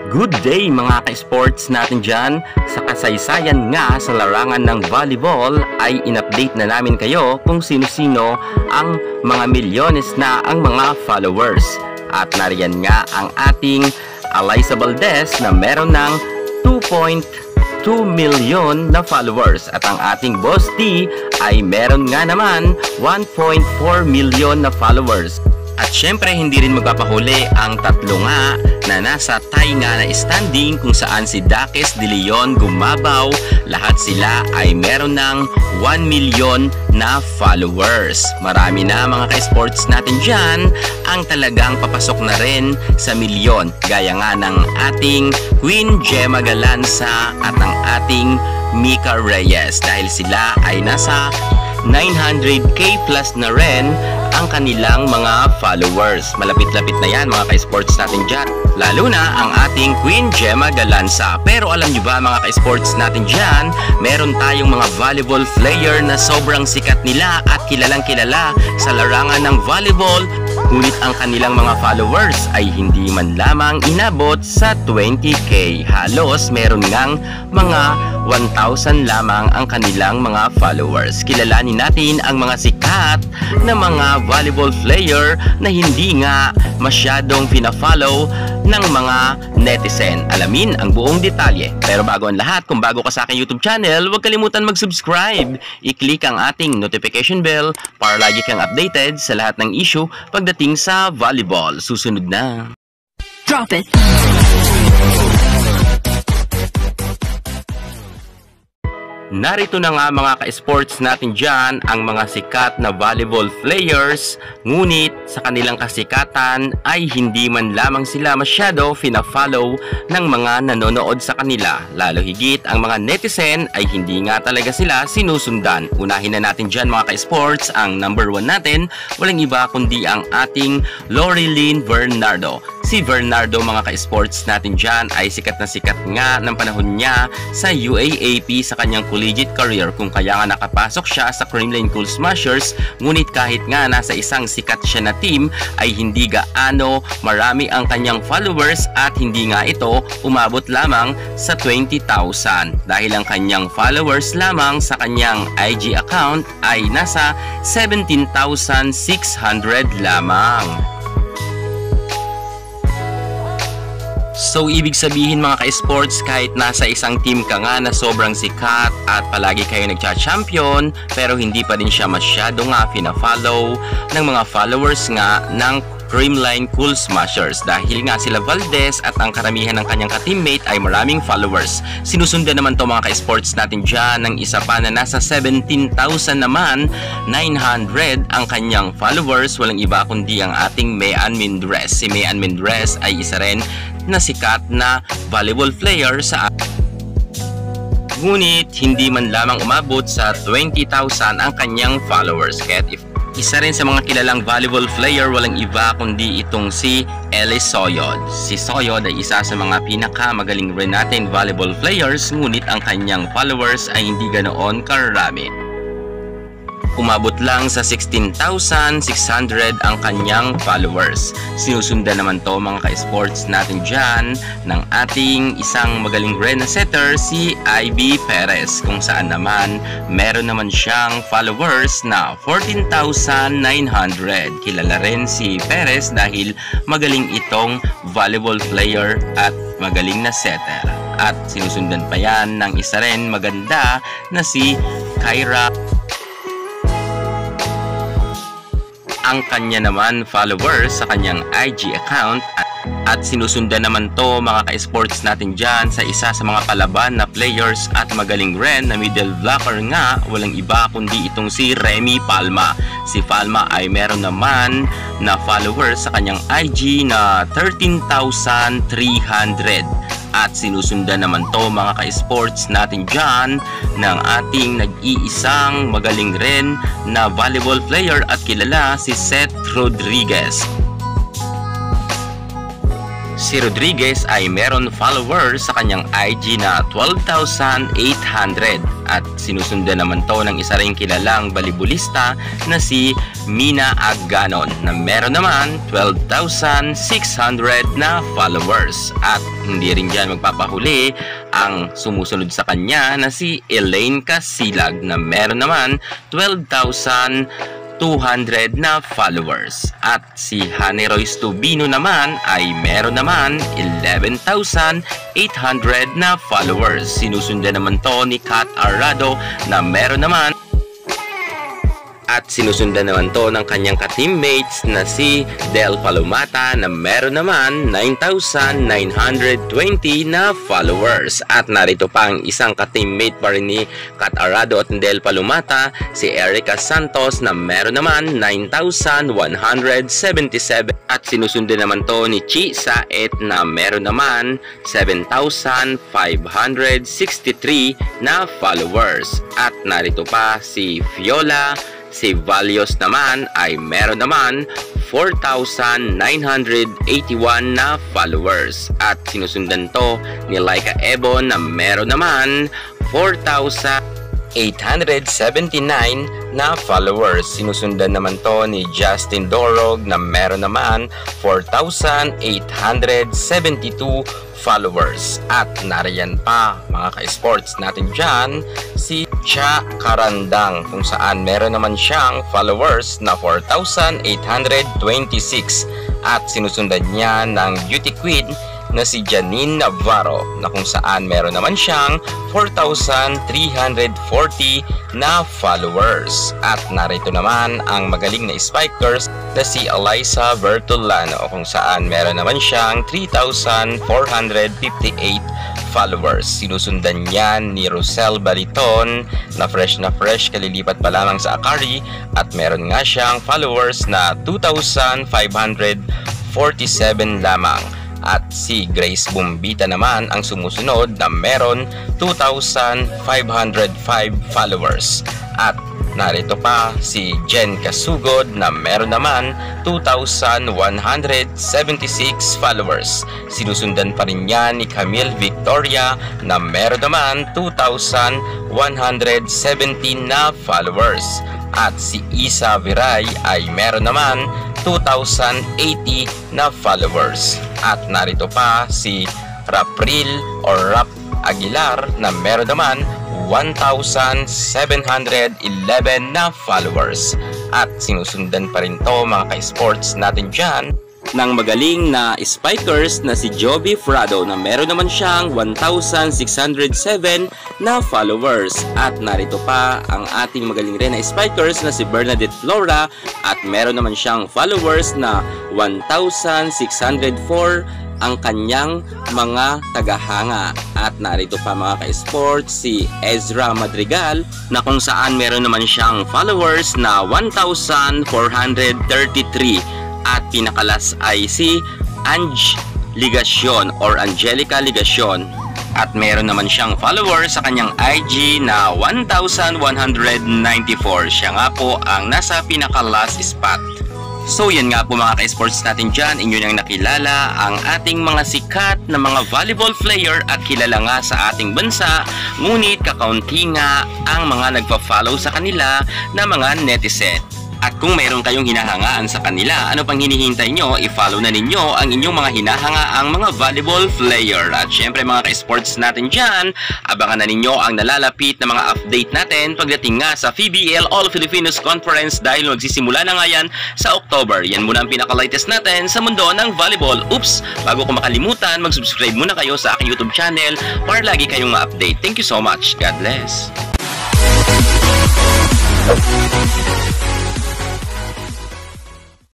Good day mga ka-sports natin dyan. Sa kasaysayan nga sa larangan ng volleyball ay in-update na namin kayo kung sino-sino ang mga milyones na ang mga followers. At nariyan nga ang ating Alyssa Valdez na meron ng 2.2 million na followers. At ang ating Boss D ay meron nga naman 1.4 million na followers. At syempre hindi rin magpapahuli ang tatlo nga na nasa tie nga na standing kung saan si Dakis De Leon Gumabaw, lahat sila ay meron ng 1 million na followers. Marami na mga ka-sports natin dyan ang talagang papasok na rin sa milyon, gaya nga ng ating Queen Gemma Galanza at ang ating Mika Reyes, dahil sila ay nasa 900k plus na rin ang kanilang mga followers. Malapit-lapit na yan mga ka-sports natin dyan, lalo na ang ating Queen Gemma Galanza. Pero alam nyo ba mga ka-sports natin dyan, meron tayong mga volleyball player na sobrang sikat nila at kilalang kilala sa larangan ng volleyball, ngunit ang kanilang mga followers ay hindi man lamang inabot sa 20k. Halos meron ngang mga 1,000 lamang ang kanilang mga followers. Kilalanin natin ang mga sikat na mga volleyball player na hindi nga masyadong pina-follow ng mga netizen. Alamin ang buong detalye. Pero bago ang lahat, kung bago ka sa aking YouTube channel, huwag kalimutan mag-subscribe. I-click ang ating notification bell para lagi kang updated sa lahat ng issue pagdating sa volleyball. Susunod na. Drop it. Narito na nga mga ka-sports natin dyan ang mga sikat na volleyball players, ngunit sa kanilang kasikatan ay hindi man lamang sila masyado fina-follow ng mga nanonood sa kanila. Lalo higit ang mga netizen ay hindi nga talaga sila sinusundan. Unahin na natin dyan mga ka-sports, ang number 1 natin, walang iba kundi ang ating Lorilyn Bernardo. Si Bernardo mga ka-sports natin dyan ay sikat na sikat nga ng panahon niya sa UAAP sa kanyang collegiate career, kung kaya nga nakapasok siya sa Creamline Cool Smashers. Ngunit kahit nga nasa isang sikat siya na team ay hindi gaano marami ang kanyang followers at hindi nga ito umabot lamang sa 20,000 dahil ang kanyang followers lamang sa kanyang IG account ay nasa 17,600 lamang. So ibig sabihin mga ka-sports, kahit nasa isang team ka nga na sobrang sikat at palagi kayo nagcha-champion, pero hindi pa din siya masyado nga pina-follow ng mga followers nga ng Creamline Cool Smashers, dahil nga sila Valdez at ang karamihan ng kanyang ka-teammate ay maraming followers. Sinusundan naman to mga ka-sports natin dyan ng isa pa na nasa 17,000 naman, 900 ang kanyang followers. Walang iba kundi ang ating Mayan Mindres. Si Mayan Mindres ay isa rin na sikat na volleyball player sa ngunit hindi man lamang umabot sa 20,000 ang kanyang followers. Kaya isa rin sa mga kilalang volleyball player, walang iba kundi itong si Ellis Soyod. Si Soyod ay isa sa mga pinakamagaling rin natin volleyball players, ngunit ang kanyang followers ay hindi ganoon karami. Umabot lang sa 16,600 ang kanyang followers. Sinusundan naman to mga ka-sports natin dyan ng ating isang magaling rin na setter, si Ivy Perez, kung saan naman meron naman siyang followers na 14,900. Kilala rin si Perez dahil magaling itong volleyball player at magaling na setter. At sinusundan pa yan ng isa rin maganda na si Kyra. Ang kanya naman followers sa kanyang IG account, at sinusundan naman to mga ka-sports natin dyan sa isa sa mga palaban na players at magaling ren na middle blocker nga, walang iba kundi itong si Remy Palma. Si Palma ay meron naman na followers sa kanyang IG na 13,300. At sinusundan naman to mga ka-sports natin dyan ng ating nag-iisang magaling rin na volleyball player at kilala, si Seth Rodriguez. Si Rodriguez ay meron followers sa kanyang IG na 12,800 at sinusundan naman to ng isa ring kilalang balibulista na si Mina Aganon na meron naman 12,600 na followers. At hindi rin dyan magpapahuli ang sumusunod sa kanya na si Elaine Casilag na meron naman 12,200 na followers. At si Honey Royce Tubino naman ay meron naman 11,800 na followers. Sinusundan naman to ni Kat Arado na meron naman at sinusundan naman to ng kanyang ka-teammates na si Del Palomata na meron naman 9,920 na followers. At narito pa ang isang ka-teammate pa rin ni Kat Arado at Del Palomata, si Erica Santos na meron naman 9,177. At sinusundan naman to ni Chi Saet na meron naman 7,563 na followers. At narito pa si Fiola. Si Valios naman ay meron naman 4,981 na followers. At sinusundan to ni Laika Ebon na meron naman 4,879 na followers. Sinusundan naman to ni Justin Dorog na meron naman 4,872 followers. At nariyan pa mga ka-sports natin dyan si Cha Karandang kung saan meron naman siyang followers na 4,826. At sinusundan niya ng beauty queen na si Janine Navarro na kung saan meron naman siyang 4,340 na followers. At narito naman ang magaling na spikers na si Eliza Bertolano kung saan meron naman siyang 3,458 followers. Sinusundan niya ni Rosel Baliton na fresh kalilipat pa lamang sa Akari at meron nga siyang followers na 2,547 lamang. At si Grace Bumbita naman ang sumusunod na meron 2,505 followers. At narito pa si Jen Kasugod na meron naman 2,176 followers. Sinusundan pa rin niya ni Camille Victoria na meron naman 2,117 na followers. At si Isa Viray ay meron naman 2,080 na followers. At narito pa si Rapril or Rap Aguilar na meron naman 1,711 na followers. At sinusundan pa rin to mga ka-sports natin dyan ng magaling na spikers na si Joby Frado na meron naman siyang 1,607 na followers. At narito pa ang ating magaling rin na spikers na si Bernadette Flora at meron naman siyang followers na 1,604 ang kanyang mga tagahanga. At narito pa mga ka-sports si Ezra Madrigal na kung saan meron naman siyang followers na 1,433. At pinakalas ay si Ange Ligacion or Angelica Ligacion at meron naman siyang followers sa kanyang IG na 1,194. Siya nga po ang nasa pinakalas spot. So yan nga po mga ka-sports natin dyan, inyo nang nakilala ang ating mga sikat na mga volleyball player at kilala nga sa ating bansa, ngunit kakaunti nga ang mga nagpa-follow sa kanila na mga netizen. At kung mayroon kayong hinahangaan sa kanila, ano pang hinihintay nyo? I-follow na ninyo ang inyong mga hinahangaang mga volleyball player. At syempre mga ka-sports natin dyan, abangan na ninyo ang nalalapit na mga update natin pagdating nga sa PBL All Filipinos Conference dahil magsisimula na nga yan sa October. Yan muna ang pinaka-latest natin sa mundo ng volleyball. Oops! Bago ko makalimutan, mag-subscribe muna kayo sa aking YouTube channel para lagi kayong ma-update. Thank you so much. God bless!